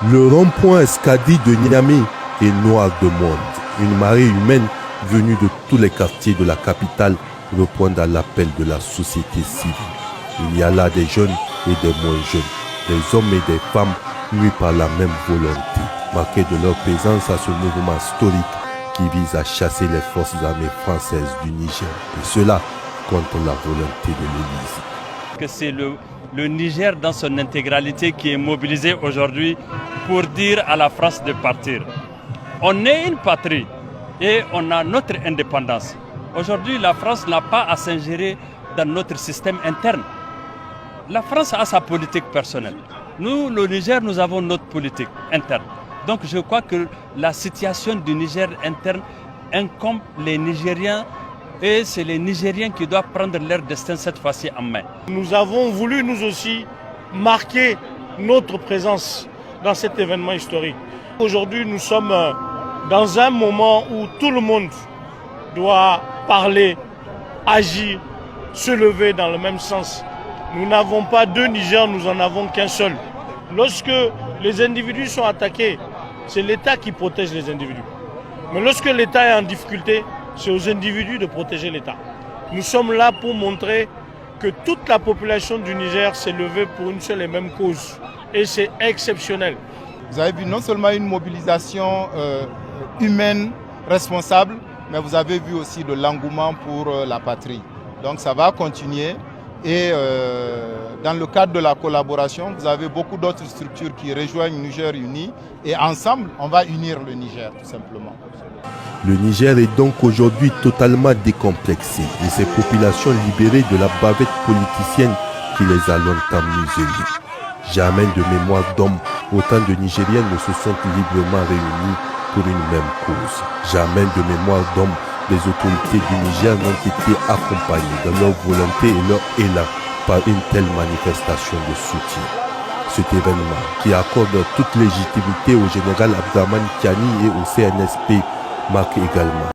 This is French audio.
Le rond-point Escadi de Niamey est noir de monde. Une marée humaine venue de tous les quartiers de la capitale répond à l'appel de la société civile. Il y a là des jeunes et des moins jeunes, des hommes et des femmes munis par la même volonté, marqués de leur présence à ce mouvement historique qui vise à chasser les forces armées françaises du Niger. Et cela contre la volonté de l'Élysée. C'est le Niger dans son intégralité qui est mobilisé aujourd'hui pour dire à la France de partir. On est une patrie et on a notre indépendance. Aujourd'hui, la France n'a pas à s'ingérer dans notre système interne. La France a sa politique personnelle. Nous, le Niger, nous avons notre politique interne. Donc je crois que la situation du Niger interne incombe les Nigériens et c'est les Nigériens qui doivent prendre leur destin cette fois-ci en main. Nous avons voulu nous aussi marquer notre présence dans cet événement historique. Aujourd'hui, nous sommes dans un moment où tout le monde doit parler, agir, se lever dans le même sens. Nous n'avons pas deux Niger, nous en avons qu'un seul. Lorsque les individus sont attaqués, c'est l'État qui protège les individus. Mais lorsque l'État est en difficulté, c'est aux individus de protéger l'État. Nous sommes là pour montrer que toute la population du Niger s'est levée pour une seule et même cause. Et c'est exceptionnel. Vous avez vu non seulement une mobilisation humaine responsable, mais vous avez vu aussi de l'engouement pour la patrie. Donc ça va continuer. Et dans le cadre de la collaboration, vous avez beaucoup d'autres structures qui rejoignent Niger Uni. Et ensemble, on va unir le Niger, tout simplement. Le Niger est donc aujourd'hui totalement décomplexé et ses populations libérées de la bavette politicienne qui les a longtemps muselées. Jamais de mémoire d'hommes, autant de Nigériens ne se sont librement réunis pour une même cause. Jamais de mémoire d'hommes, les autorités du Niger n'ont été accompagnées dans leur volonté et leur élan par une telle manifestation de soutien. Cet événement, qui accorde toute légitimité au général Abdraman Tiani et au CNSP, marque également